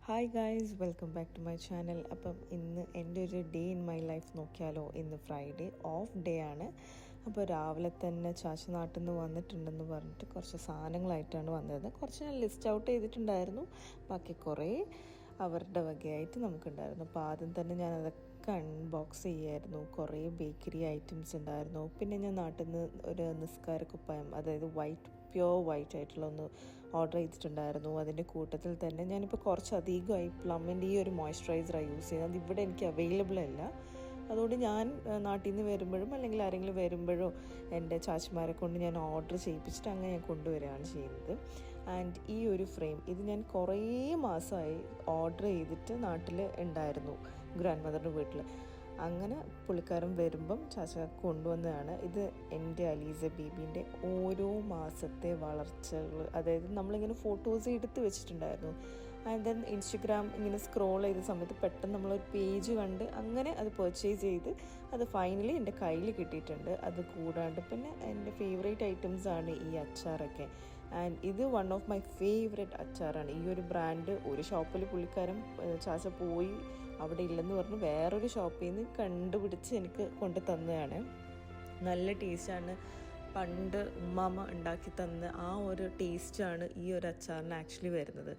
Hi guys, welcome back to my channel. അപ്പം ഇന്ന് എൻ്റെ ഒരു ഡേ ഇൻ മൈ ലൈഫ് നോക്കിയാലോ. ഇന്ന് ഫ്രൈഡേ ഓഫ് ഡേ ആണ്. അപ്പോൾ രാവിലെ തന്നെ ചാച്ച നാട്ടിൽ നിന്ന് വന്നിട്ടുണ്ടെന്ന് പറഞ്ഞിട്ട് കുറച്ച് സാധനങ്ങളായിട്ടാണ് വന്നത്. കുറച്ച് ഞാൻ ലിസ്റ്റ് ഔട്ട് ചെയ്തിട്ടുണ്ടായിരുന്നു, ബാക്കി കുറേ അവരുടെ വകയായിട്ട് നമുക്കുണ്ടായിരുന്നു. അപ്പോൾ ആദ്യം തന്നെ ഞാൻ അതൊക്കെ അൺബോക്സ് ചെയ്യായിരുന്നു. കുറേ ബേക്കറി ഐറ്റംസ് ഉണ്ടായിരുന്നു. പിന്നെ ഞാൻ നാട്ടിൽ നിന്ന് ഒരു നിസ്കാര കുപ്പായം, അതായത് പ്യോർ വൈറ്റ് ആയിട്ടുള്ള ഒന്ന് ഓർഡർ ചെയ്തിട്ടുണ്ടായിരുന്നു. അതിൻ്റെ കൂട്ടത്തിൽ തന്നെ ഞാനിപ്പോൾ കുറച്ചധികമായി പ്ലമ്മിൻ്റെ ഈ ഒരു മോയ്സ്ചറൈസറാണ് യൂസ് ചെയ്യുന്നത്. അത് ഇവിടെ എനിക്ക് അവൈലബിൾ അല്ല. അതുകൊണ്ട് ഞാൻ നാട്ടിൽ നിന്ന് വരുമ്പോഴും അല്ലെങ്കിൽ ആരെങ്കിലും വരുമ്പോഴോ എൻ്റെ ചാച്ചിമാരെ കൊണ്ട് ഞാൻ ഓർഡർ ചെയ്യിപ്പിച്ചിട്ട് അങ്ങനെ ഞാൻ കൊണ്ടുവരികയാണ് ചെയ്യുന്നത്. ആൻഡ് ഈ ഒരു ഫ്രെയിം ഇത് ഞാൻ കുറേ മാസമായി ഓർഡർ ചെയ്തിട്ട് നാട്ടിൽ ഉണ്ടായിരുന്നു, ഗ്രാൻഡ് മദറിൻ്റെ വീട്ടിൽ. അങ്ങനെ പുള്ളിക്കാരൻ വരുമ്പം ചാച്ച കൊണ്ടുവന്നതാണ്. ഇത് എൻ്റെ അലീസ ബേബീൻ്റെ ഓരോ മാസത്തെ വളർച്ചകൾ, അതായത് നമ്മളിങ്ങനെ ഫോട്ടോസ് എടുത്ത് വെച്ചിട്ടുണ്ടായിരുന്നു. ആൻഡ് ദെൻ ഇൻസ്റ്റഗ്രാം ഇങ്ങനെ സ്ക്രോൾ ചെയ്ത സമയത്ത് പെട്ടെന്ന് നമ്മളൊരു പേജ് കണ്ട് അങ്ങനെ അത് പർച്ചേസ് ചെയ്ത് അത് ഫൈനലി എൻ്റെ കയ്യിൽ കിട്ടിയിട്ടുണ്ട്. അത് കൂടാണ്ട് പിന്നെ എൻ്റെ ഫേവറേറ്റ് ഐറ്റംസാണ് ഈ അച്ചാറൊക്കെ. ആൻഡ് ഇത് വൺ ഓഫ് മൈ ഫേവറേറ്റ് അച്ചാറാണ്. ഈ ഒരു ബ്രാൻഡ് ഒരു ഷോപ്പിൽ പുള്ളിക്കാരൻ ചാച്ച പോയി അവിടെ ഇല്ലെന്ന് പറഞ്ഞ് വേറൊരു ഷോപ്പിൽ നിന്ന് കണ്ടുപിടിച്ച് എനിക്ക് കൊണ്ട് തന്നതാണ്. നല്ല ടേസ്റ്റാണ്. പണ്ട് ഉമ്മാമ്മ ഉണ്ടാക്കി തന്ന ആ ഒരു ടേസ്റ്റാണ് ഈ ഒരു അച്ചാറിന് ആക്ച്വലി വരുന്നത്.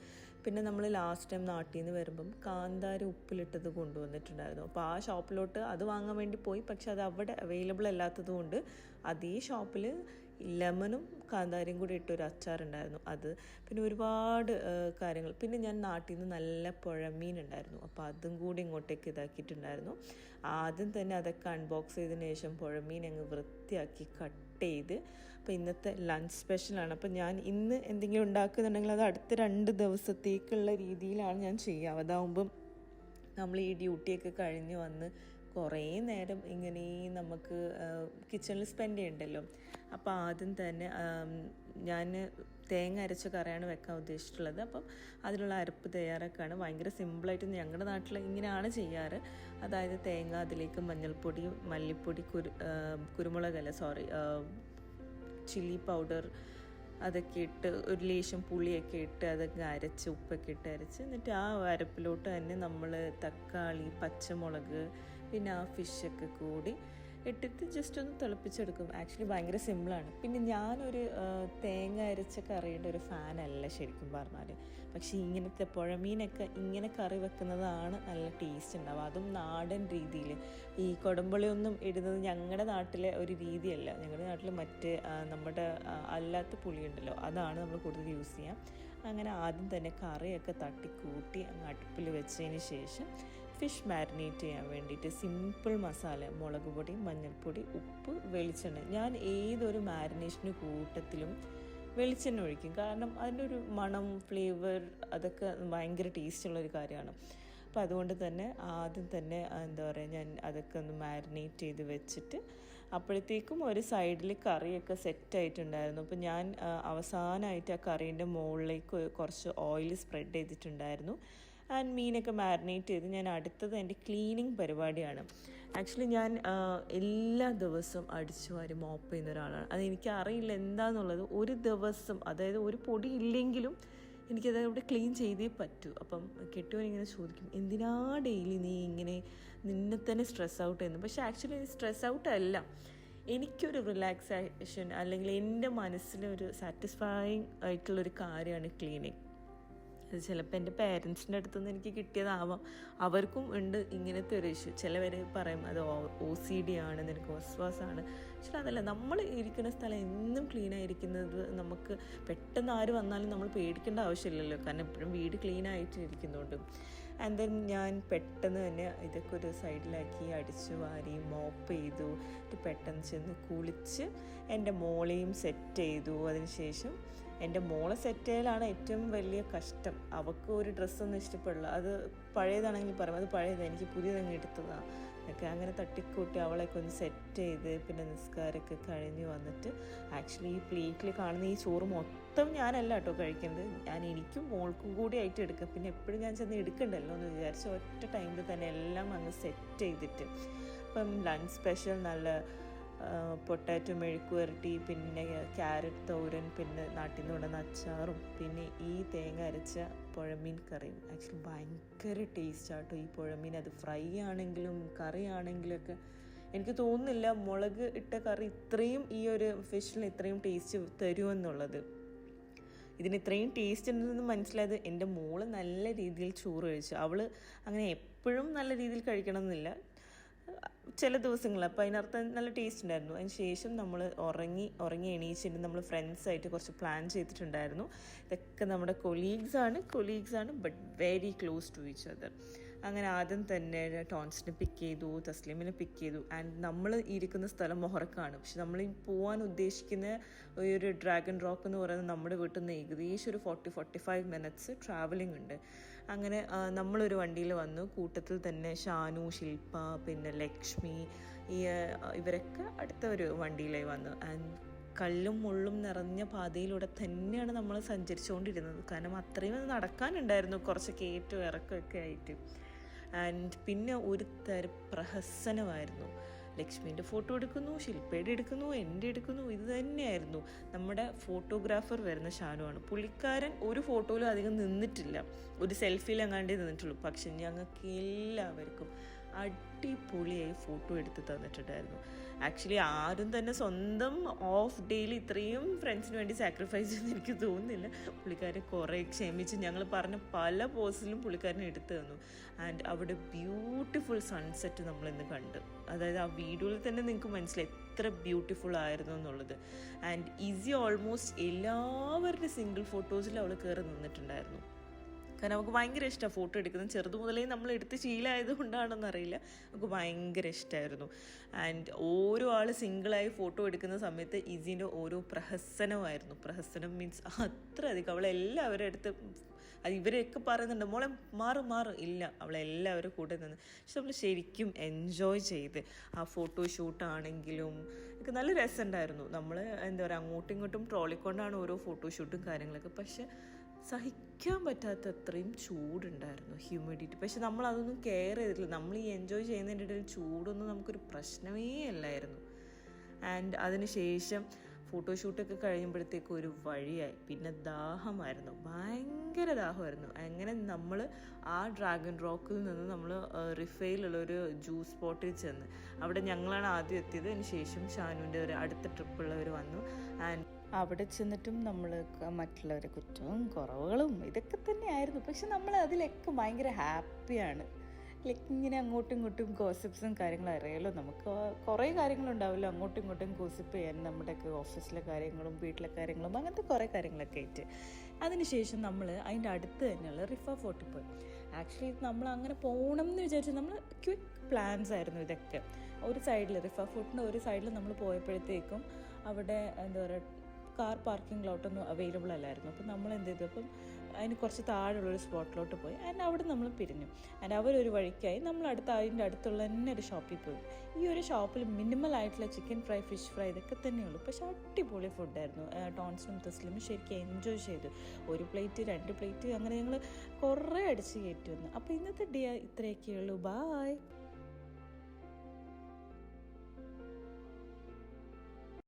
പിന്നെ നമ്മൾ ലാസ്റ്റ് ടൈം നാട്ടിൽ നിന്ന് വരുമ്പം കാന്താരി ഉപ്പിലിട്ടത് കൊണ്ടുവന്നിട്ടുണ്ടായിരുന്നു. അപ്പോൾ ആ ഷോപ്പിലോട്ട് അത് വാങ്ങാൻ വേണ്ടി പോയി, പക്ഷെ അത് അവിടെ അവൈലബിൾ അല്ലാത്തത് കൊണ്ട് അതേ ഷോപ്പിൽ ലെമണും കാന്താരിയും കൂടി ഇട്ടൊരു അച്ചാറുണ്ടായിരുന്നു. അത് പിന്നെ ഒരുപാട് കാര്യങ്ങൾ. പിന്നെ ഞാൻ നാട്ടിൽ നിന്ന് നല്ല പുഴമീൻ ഉണ്ടായിരുന്നു, അപ്പോൾ അതും കൂടി ഇങ്ങോട്ടേക്ക് ഇതാക്കിയിട്ടുണ്ടായിരുന്നു. ആദ്യം തന്നെ അതൊക്കെ അൺബോക്സ് ചെയ്തതിന് ശേഷം പുഴമീൻ അങ്ങ് വൃത്തിയാക്കി കട്ട് ചെയ്ത്. അപ്പോൾ ഇന്നത്തെ ലഞ്ച് സ്പെഷ്യലാണ്. അപ്പോൾ ഞാൻ ഇന്ന് എന്തെങ്കിലും ഉണ്ടാക്കുന്നുണ്ടെങ്കിൽ അത് അടുത്ത 2 ദിവസത്തേക്കുള്ള രീതിയിലാണ് ഞാൻ ചെയ്യുക. അതാവുമ്പം നമ്മൾ ഈ ഡ്യൂട്ടിയൊക്കെ കഴിഞ്ഞ് വന്ന് കുറേ നേരം ഇങ്ങനെ നമുക്ക് കിച്ചണിൽ സ്പെൻഡ് ചെയ്യണ്ടല്ലോ. അപ്പോൾ ആദ്യം തന്നെ ഞാൻ തേങ്ങ അരച്ച കറിയാണ് വെക്കാൻ ഉദ്ദേശിച്ചിട്ടുള്ളത്. അപ്പം അതിനുള്ള അരപ്പ് തയ്യാറാക്കുകയാണ്. ഭയങ്കര സിമ്പിളായിട്ട് ഞങ്ങളുടെ നാട്ടിൽ ഇങ്ങനെയാണ് ചെയ്യാറ്. അതായത് തേങ്ങ, അതിലേക്ക് മഞ്ഞൾപ്പൊടി, മല്ലിപ്പൊടി, ചില്ലി പൗഡർ അതൊക്കെ ഇട്ട് ഒരു ലേശം പുളിയൊക്കെ ഇട്ട് അതൊക്കെ അരച്ച് ഉപ്പൊക്കെ ഇട്ട് അരച്ച്, എന്നിട്ട് ആ അരപ്പിലോട്ട് തന്നെ നമ്മൾ തക്കാളി, പച്ചമുളക്, പിന്നെ ആ ഫിഷൊക്കെ കൂടി ഇട്ടിട്ട് ജസ്റ്റ് ഒന്ന് തിളപ്പിച്ചെടുക്കും. ആക്ച്വലി ഭയങ്കര സിമ്പിളാണ്. പിന്നെ ഞാനൊരു തേങ്ങ അരച്ച കറിയുടെ ഒരു ഫാനല്ല ശരിക്കും പറഞ്ഞാൽ. പക്ഷേ ഇങ്ങനത്തെ പുഴമീനൊക്കെ ഇങ്ങനെ കറി വെക്കുന്നതാണ് നല്ല ടേസ്റ്റ് ഉണ്ടാവുക, അതും നാടൻ രീതിയിൽ. ഈ കുടംപുളിയൊന്നും ഇടുന്നത് ഞങ്ങളുടെ നാട്ടിലെ ഒരു രീതിയല്ല. ഞങ്ങളുടെ നാട്ടിൽ മറ്റ് നമ്മുടെ അല്ലാത്ത പുളിയുണ്ടല്ലോ, അതാണ് നമ്മൾ കൂടുതൽ യൂസ് ചെയ്യുക. അങ്ങനെ ആദ്യം തന്നെ കറിയൊക്കെ തട്ടിക്കൂട്ടി അങ്ങ് അടുപ്പിൽ വെച്ചതിന് ശേഷം ഫിഷ് മാരിനേറ്റ് ചെയ്യാൻ വേണ്ടിയിട്ട് സിമ്പിൾ മസാല, മുളക് പൊടി, മഞ്ഞൾപ്പൊടി, ഉപ്പ്, വെളിച്ചെണ്ണ. ഞാൻ ഏതൊരു മാരിനേഷന് കൂട്ടത്തിലും വെളിച്ചെണ്ണ ഒഴിക്കും, കാരണം അതിൻ്റെ ഒരു മണം, ഫ്ലേവർ അതൊക്കെ ഭയങ്കര ടേസ്റ്റുള്ളൊരു കാര്യമാണ്. അപ്പോൾ അതുകൊണ്ട് തന്നെ ആദ്യം തന്നെ ഞാൻ അതൊക്കെ ഒന്ന് മാരിനേറ്റ് ചെയ്ത് വെച്ചിട്ട് അപ്പോഴത്തേക്കും ഒരു സൈഡിൽ കറിയൊക്കെ സെറ്റായിട്ടുണ്ടായിരുന്നു. അപ്പോൾ ഞാൻ അവസാനമായിട്ട് ആ കറീൻ്റെ മുകളിലേക്ക് കുറച്ച് ഓയിൽ സ്പ്രെഡ് ചെയ്തിട്ടുണ്ടായിരുന്നു. ആൻഡ് മീനൊക്കെ മാരിനേറ്റ് ചെയ്ത് ഞാൻ അടുത്തത് എൻ്റെ ക്ലീനിങ് പരിപാടിയാണ്. ആക്ച്വലി ഞാൻ എല്ലാ ദിവസവും അടിച്ചു വാരി മോപ്പ് ചെയ്യുന്ന ഒരാളാണ്. അതെനിക്ക് അറിയില്ല എന്താണെന്നുള്ളത്. ഒരു ദിവസം, അതായത് ഒരു പൊടി ഇല്ലെങ്കിലും എനിക്കത് ഇവിടെ ക്ലീൻ ചെയ്തേ പറ്റൂ. അപ്പം കെട്ടിയവനിങ്ങനെ ചോദിക്കും, എന്തിനാ ഡെയിലി നീ ഇങ്ങനെ നിന്നെ തന്നെ സ്ട്രെസ് ഔട്ട് ചെയ്യുന്നു? പക്ഷേ ആക്ച്വലി സ്ട്രെസ് ഔട്ട് അല്ല, എനിക്കൊരു റിലാക്സേഷൻ അല്ലെങ്കിൽ എൻ്റെ മനസ്സിലൊരു സാറ്റിസ്ഫൈയിങ് ആയിട്ടുള്ളൊരു കാര്യമാണ് ക്ലീനിങ്. അത് ചിലപ്പോൾ എൻ്റെ പേരൻസിൻ്റെ അടുത്തുനിന്ന് എനിക്ക് കിട്ടിയതാവാം. അവർക്കും ഉണ്ട് ഇങ്ങനത്തെ ഒരു ഇഷ്യൂ. ചിലവർ പറയും അത് OCD ആണ്, നിനക്ക് വസ്വാസാണ്. പക്ഷേ അതല്ല, നമ്മൾ ഇരിക്കുന്ന സ്ഥലം എന്നും ക്ലീനായിരിക്കുന്നത് നമുക്ക് പെട്ടെന്ന് ആര് വന്നാലും നമ്മൾ പേടിക്കേണ്ട ആവശ്യമില്ലല്ലോ, കാരണം എപ്പോഴും വീട് ക്ലീനായിട്ട് ഇരിക്കുന്നുണ്ട്. ആൻഡ് ദെൻ ഞാൻ പെട്ടെന്ന് തന്നെ ഇതൊക്കെ ഒരു സൈഡിലാക്കി അടിച്ചു വാരി മോപ്പ് ചെയ്തു. പെട്ടെന്ന് ചെന്ന് കുളിച്ച് എൻ്റെ മോളെയും സെറ്റ് ചെയ്തു. അതിനുശേഷം എൻ്റെ മോളെ സെറ്റ് ചെയ്യലാണ് ഏറ്റവും വലിയ കഷ്ടം. അവൾക്ക് ഒരു ഡ്രസ്സൊന്നും ഇഷ്ടപ്പെടില്ല. അത് പഴയതാണെങ്കിൽ പറയും അത് പഴയത്, എനിക്ക് പുതിയതങ്ങ് എടുത്തതാണ് ഒക്കെ. അങ്ങനെ തട്ടിക്കൂട്ടി അവളെയൊക്കെ ഒന്ന് സെറ്റ് ചെയ്ത് പിന്നെ നിസ്കാരമൊക്കെ കഴിഞ്ഞ് വന്നിട്ട് ആക്ച്വലി ഈ പ്ലേറ്റിൽ കാണുന്ന ഈ ചോറ് മൊത്തം ഞാനല്ല കേട്ടോ കഴിക്കുന്നത്, ഞാൻ എനിക്കും മോൾക്കും കൂടി ആയിട്ട് എടുക്കുക. പിന്നെ എപ്പോഴും ഞാൻ ചെന്ന് എടുക്കണ്ടല്ലോ എന്ന് വിചാരിച്ച് ഒറ്റ ടൈമിൽ തന്നെ എല്ലാം അങ്ങ് സെറ്റ് ചെയ്തിട്ട്. അപ്പം ലഞ്ച് സ്പെഷ്യൽ നല്ല പൊട്ടാറ്റോ മെഴുക്ക് വരട്ടി, പിന്നെ ക്യാരറ്റ് തോരൻ, പിന്നെ നാട്ടിൽ നിന്ന് കൊണ്ടുവന്ന അച്ചാറും, പിന്നെ ഈ തേങ്ങ അരച്ച പുഴമീൻ കറിയും. ആക്ച്വലി ഭയങ്കര ടേസ്റ്റാട്ടോ ഈ പുഴമീൻ. അത് ഫ്രൈ ആണെങ്കിലും കറി ആണെങ്കിലൊക്കെ എനിക്ക് തോന്നുന്നില്ല മുളക് ഇട്ട കറി ഇത്രയും ഈ ഒരു ഫിഷിന് ഇത്രയും ടേസ്റ്റ് തരുമെന്നുള്ളത്. ഇതിന് ഇത്രയും ടേസ്റ്റ് ഉണ്ടെന്ന് മനസ്സിലായത് എൻ്റെ മോള് നല്ല രീതിയിൽ ചോറ് കഴിച്ചു. അവൾ അങ്ങനെ എപ്പോഴും നല്ല രീതിയിൽ കഴിക്കണം എന്നില്ല, ചില ദിവസങ്ങൾ. അപ്പോൾ അതിനർത്ഥം നല്ല ടേസ്റ്റ് ഉണ്ടായിരുന്നു. അതിന് ശേഷം നമ്മൾ ഉറങ്ങി എണീച്ചിട്ട് നമ്മൾ ഫ്രണ്ട്സായിട്ട് കുറച്ച് പ്ലാൻ ചെയ്തിട്ടുണ്ടായിരുന്നു. ഇതൊക്കെ നമ്മുടെ കൊളീഗ്സാണ് but very close to each other. അങ്ങനെ ആദ്യം തന്നെ ടോൺസിനെ പിക്ക് ചെയ്തു, തസ്ലീമിനെ പിക്ക് ചെയ്തു. ആൻഡ് നമ്മൾ ഇരിക്കുന്ന സ്ഥലം മൊഹറക്കാണ്. പക്ഷെ നമ്മൾ പോകാൻ ഉദ്ദേശിക്കുന്ന ഒരു ഡ്രാഗൺ റോക്ക് എന്ന് പറയുന്നത് നമ്മുടെ വീട്ടിൽ നിന്ന് ഏകദേശം ഒരു 40-45 മിനിറ്റ്സ് ട്രാവലിംഗ് ഉണ്ട്. അങ്ങനെ നമ്മളൊരു വണ്ടിയിൽ വന്നു. കൂട്ടത്തിൽ തന്നെ ഷാനു, ശില്പ, പിന്നെ ലക്ഷ്മി, ഇവരൊക്കെ അടുത്ത ഒരു വണ്ടിയിലായി വന്നു. ആൻഡ് കല്ലും മുള്ളും നിറഞ്ഞ പാതയിലൂടെ തന്നെയാണ് നമ്മൾ സഞ്ചരിച്ചുകൊണ്ടിരുന്നത്. കാരണം അത്രയും നടക്കാനുണ്ടായിരുന്നു, കുറച്ച് കയറ്റവും ഇറക്കമൊക്കെ ആയിട്ട്. ആൻഡ് പിന്നെ ഒരു തരം പ്രഹസനമായിരുന്നു. ലക്ഷ്മീൻ്റെ ഫോട്ടോ എടുക്കുന്നു, ശില്പയുടെ എടുക്കുന്നു, എൻ്റെ എടുക്കുന്നു. ഇത് തന്നെയായിരുന്നു. നമ്മുടെ ഫോട്ടോഗ്രാഫർ വരുന്ന ഷാനുവാണ്. പുള്ളിക്കാരൻ ഒരു ഫോട്ടോയിലും അധികം നിന്നിട്ടില്ല, ഒരു സെൽഫിയിൽ എങ്ങാണ്ടേ നിന്നിട്ടുള്ളൂ. പക്ഷെ ഞങ്ങൾക്ക് എല്ലാവർക്കും അടിപൊളിയായി ഫോട്ടോ എടുത്ത് തന്നിട്ടുണ്ടായിരുന്നു. ആക്ച്വലി ആരും തന്നെ സ്വന്തം ഓഫ് ഡേയിൽ ഇത്രയും ഫ്രണ്ട്സിന് വേണ്ടി സാക്രിഫൈസ് ചെയ്യുമെന്ന് എനിക്ക് തോന്നുന്നില്ല. പുള്ളിക്കാരെ കുറേ ക്ഷമിച്ച് ഞങ്ങൾ പറഞ്ഞ പല പോസിലും പുള്ളിക്കാരനെ എടുത്തു തന്നു. ആൻഡ് അവിടെ ബ്യൂട്ടിഫുൾ സൺസെറ്റ് നമ്മളിന്ന് കണ്ടു. അതായത് ആ വീഡിയോയിൽ തന്നെ നിങ്ങൾക്ക് മനസ്സിലായി എത്ര ബ്യൂട്ടിഫുൾ ആയിരുന്നു എന്നുള്ളത്. ആൻഡ് ഈസി ഓൾമോസ്റ്റ് എല്ലാവരുടെ സിംഗിൾ ഫോട്ടോസിൽ അവൾ കയറി നിന്നിട്ടുണ്ടായിരുന്നു. കാരണം നമുക്ക് ഭയങ്കര ഇഷ്ടമാണ് ഫോട്ടോ എടുക്കുന്നത്. ചെറുതു മുതലേ നമ്മൾ എടുത്ത് ശീലമായത് കൊണ്ടാണെന്നറിയില്ല, നമുക്ക് ഭയങ്കര ഇഷ്ടമായിരുന്നു. ആൻഡ് ഓരോ ആൾ സിംഗിളായി ഫോട്ടോ എടുക്കുന്ന സമയത്ത് ഈസീൻ്റെ ഓരോ പ്രഹസനമായിരുന്നു. പ്രഹസനം മീൻസ് അത്രയധികം. അവളെല്ലാവരും അടുത്ത് ഇവരെയൊക്കെ പറയുന്നുണ്ട്, മോളെ മാറ് ഇല്ല, അവളെല്ലാവരും കൂടെ നിന്ന്. പക്ഷെ നമ്മൾ ശരിക്കും എൻജോയ് ചെയ്ത് ആ ഫോട്ടോഷൂട്ടാണെങ്കിലും ഒക്കെ നല്ല രസമുണ്ടായിരുന്നു. നമ്മൾ എന്താ പറയുക, അങ്ങോട്ടും ഇങ്ങോട്ടും ട്രോളിക്കൊണ്ടാണ് ഓരോ ഫോട്ടോഷൂട്ടും കാര്യങ്ങളൊക്കെ. പക്ഷെ സഹിക്കാൻ പറ്റാത്ത അത്രയും ചൂടുണ്ടായിരുന്നു, ഹ്യൂമിഡിറ്റി. പക്ഷെ നമ്മളതൊന്നും കെയർ ചെയ്തിട്ടില്ല. നമ്മൾ ഈ എൻജോയ് ചെയ്യുന്നതിൻ്റെ ഇടയിൽ ചൂടൊന്നും നമുക്കൊരു പ്രശ്നമേ അല്ലായിരുന്നു. ആൻഡ് അതിന് ശേഷം ഫോട്ടോഷൂട്ടൊക്കെ കഴിയുമ്പോഴത്തേക്കും ഒരു വഴിയായി. പിന്നെ ദാഹമായിരുന്നു, ഭയങ്കര ദാഹമായിരുന്നു. അങ്ങനെ നമ്മൾ ആ ഡ്രാഗൺ റോക്കിൽ നിന്ന് നമ്മൾ റിഫയിലുള്ളൊരു ജ്യൂസ് സ്പോട്ടിൽ ചെന്ന് അവിടെ ഞങ്ങളാണ് ആദ്യം എത്തിയത്. അതിന് ശേഷം ഷാനുവിൻ്റെ ഒരു അടുത്ത ട്രിപ്പുള്ളവർ വന്നു. ആൻഡ് അവിടെ ചെന്നിട്ടും നമ്മൾ മറ്റുള്ളവരെ കുറ്റവും കുറവുകളും ഇതൊക്കെ തന്നെയായിരുന്നു. പക്ഷെ നമ്മൾ അതിലൊക്കെ ഭയങ്കര ഹാപ്പിയാണ്. ലൈക്ക് ഇങ്ങനെ അങ്ങോട്ടും ഇങ്ങോട്ടും ഗോസിപ്സും കാര്യങ്ങളും അറിയാലോ. നമുക്ക് കുറേ കാര്യങ്ങളുണ്ടാവില്ല അങ്ങോട്ടും ഇങ്ങോട്ടും ഗോസിപ്പ് ചെയ്യാൻ, നമ്മുടെയൊക്കെ ഓഫീസിലെ കാര്യങ്ങളും വീട്ടിലെ കാര്യങ്ങളും അങ്ങനത്തെ കുറേ കാര്യങ്ങളൊക്കെ ആയിട്ട്. അതിനുശേഷം നമ്മൾ അതിൻ്റെ അടുത്ത് തന്നെയുള്ള റിഫ ഫോർട്ടിൽ പോയി. ആക്ച്വലി നമ്മൾ അങ്ങനെ പോകണം എന്ന് വിചാരിച്ചു, നമ്മൾ ക്വിക്ക് പ്ലാൻസ് ആയിരുന്നു ഇതൊക്കെ. ഒരു സൈഡിൽ റിഫ ഫോർട്ടിൻ്റെ ഒരു സൈഡിൽ നമ്മൾ പോയപ്പോഴത്തേക്കും അവിടെ എന്താ പറയുക, കാർ പാർക്കിംഗ് ലോട്ടൊന്നും അവൈലബിൾ അല്ലായിരുന്നു. അപ്പം നമ്മൾ എന്ത് ചെയ്തു, അപ്പം അതിന് കുറച്ച് താഴെയുള്ളൊരു സ്പോട്ടിലോട്ട് പോയി. ആൻഡ് അവിടെ നമ്മൾ പിരിഞ്ഞു. ആൻഡ് അവരൊരു വഴിക്കായി നമ്മൾ അതിൻ്റെ അടുത്തുള്ള തന്നെ ഒരു ഷോപ്പിൽ പോയി. ഈ ഒരു ഷോപ്പിൽ മിനിമൽ ആയിട്ടുള്ള ചിക്കൻ ഫ്രൈ, ഫിഷ് ഫ്രൈ ഇതൊക്കെ തന്നെയുള്ളൂ. പക്ഷെ അടിപൊളി ഫുഡായിരുന്നു. ടോൺസിനും തസ്ലിമും ശരിക്കും എൻജോയ് ചെയ്തു. 1 പ്ലേറ്റ് 2 പ്ലേറ്റ് അങ്ങനെ ഞങ്ങൾ കുറേ അടിച്ച് കയറ്റി വന്നു. അപ്പോൾ ഇന്നത്തെ ഡേ ഇത്രയൊക്കെയുള്ളൂ. ബായ്.